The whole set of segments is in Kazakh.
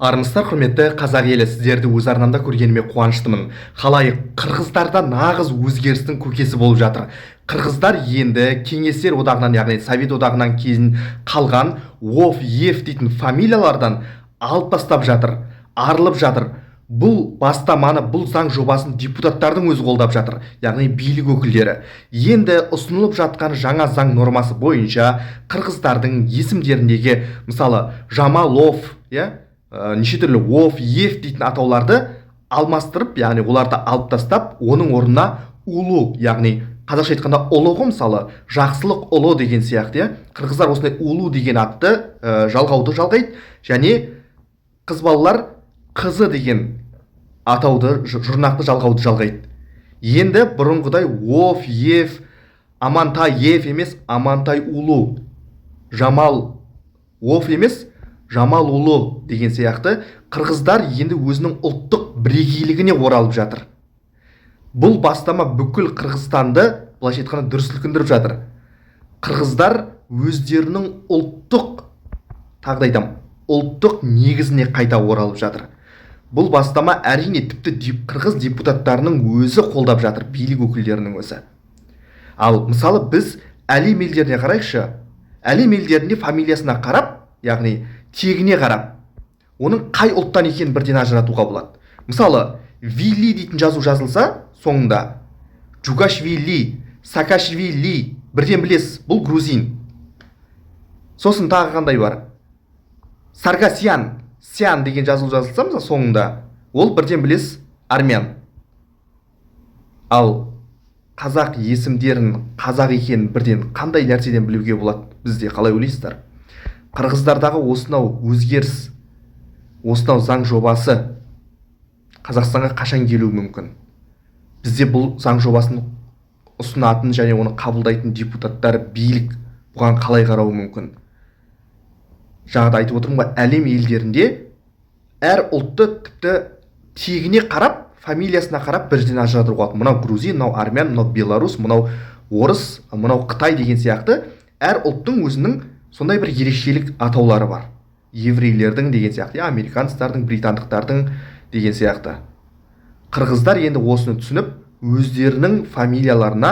Армысыздар, құрметті қазақ елі, сіздерді өз арнамда көргеніме қуаныштымын. Қалайық, қырғыздарда нағыз өзгерістің көкесі болып жатыр. Қырғыздар енді Кеңестер одағынан, яғни Совет одағынан кейін қалған Оф, Ев дейтін фамилиялардан алып тастап жатыр, арылып жатыр. Бұл бастаманы, бұл заң жобасын депутаттардың өзі қолдап жатыр, яғни билік өкілдері. Енді ұсынылып жатқан жаңа заң нормасы бойынша қырғыздардың есімдеріндегі, мысалы, Жамалов, неше түрлі Оф, Ев дейтін атауларды алмастырып, яғни оларды алып тастап, оның орнына Улу, яғни қазақша айтқанда ұлы ғой, мысалы, жақсылық ұлы деген сияқты, қырғыздар осындай Улу деген атты жалғауды жалғайды, және қыз балалар қызы деген атауды, жұрнақты жалғауды жалғайды. Енді бұрынғыдай Оф, Ев, Амантай Ев емес, Амантай Улу, Жамал Оф емес, Жамал Улу деген сияқты қырғыздар енді өзінің ұлттық бірегейлігіне оралып жатыр. Бұл бастама бүкіл Қырғызстанды, былайша айтқанда, дүр сілкіндіріп жатыр. Қырғыздар өздерінің ұлттық негізіне қайта оралып жатыр. Бұл бастама әрине тіпті қырғыз депутаттарының өзі қолдап жатыр, билік өкілдерінің өзі. Ал мысалы біз әлем елдеріне қарайықшы. Әлем елдерінде фамилиясына қарап, яғни тегіне қарап, оның қай ұлттан екенін бірден ажыратуға болады. Мысалы, Вилли дейтін жазу жазылса, соңында Джугашвили, Саакашвили, бірден білесіз, бұл грузин. Сосын тағы қандай бар? Саргасян, Сян деген жазу жазылса, соңында, ол бірден білесіз, армян. Ал қазақ есімдерін, қазақ екенін бірден қандай нәрседен білуге болады, бізде қалай ойлайсыздар? Қырғыздардағы осынау өзгеріс, осынау заң жобасы Қазақстанға қашан келуі мүмкін? Бізде бұл заң жобасын ұсынатын және оны қабылдайтын депутаттар, билік бұған қалай қарауы мүмкін? Жаңада айтып отырмын ғой, әлем елдерінде әр ұлтты тіпті тегіне қарап, фамилиясына қарап бірден ажыратуға болады. Мынау грузин, мынау армян, мынау белорус, мынау орыс, мынау қытай деген сияқты әр ұлттың өзінің сондай бір ерекшелік атаулары бар. Еврейлердің деген сияқты, американцтардың, британдықтардың деген сияқты. Қырғыздар енді осыны түсініп, өздерінің фамилияларына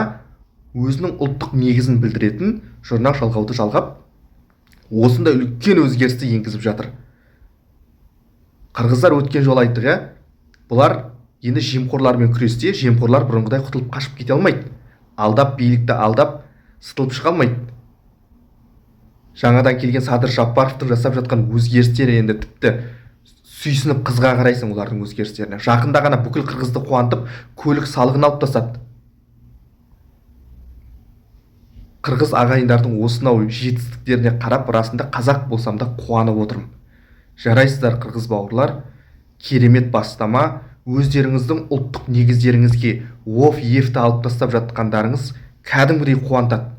өзінің ұлттық негізін білдіретін жұрнақ жалғауды жалғап, осындай үлкен өзгерісті енгізіп жатыр. Қырғыздар өткен жол айттық, бұлар енді жемқорлармен күресте, жемқорлар бұрынғыдай құтылып қашып кете алмайды. Алдап, билікті алдап, сытылып шыға алмайды. Жаңадан келген Садыр Жаппаровтың жасап жатқан өзгерістері енді тіпті сүйсініп қызға қарайсың олардың өзгерістеріне. Жақында ғана бүкіл қырғызды қуантып, көлік салығын алып тастады. Қырғыз ағайындардың осынау жетістіктеріне қарап, расында қазақ болсам да қуанып отырмын. Жарайсыздар, қырғыз бауырлар, керемет бастама, өздеріңіздің ұлттық негіздеріңізге Оф, Евті алып тастап жатқандарыңыз кәдімгідей қуантады.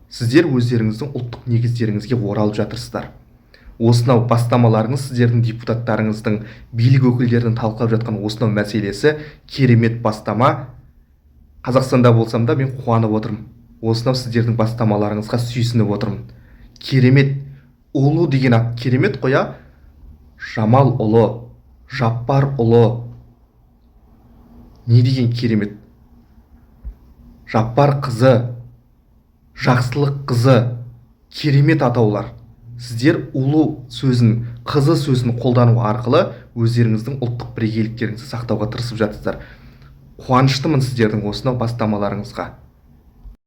Сіздер өздеріңіздің ұлттық негіздеріңізге оралып жатырсыздар. Осынау бастамаларыңыз, сіздердің депутаттарыңыздың, билік өкілдерінің талқылап жатқан осынау мәселесі керемет бастама. Қазақстанда болсам да мен қуанып отырмын. Осынау сіздердің бастамаларыңызға сүйсініп отырмын. Керемет, Улу деген ат керемет қоя, Жамал ұлы, Жаппар ұлы. Не деген керемет? Жаппар қызы, жақсылық қызы, керемет атаулар. Сіздер Улу сөзін, қызы сөзін қолдану арқылы өздеріңіздің ұлттық бірегейліктеріңізді сақтауға тырысып жатсыздар. Қуаныштымын сіздердің осынау бастамаларыңызға.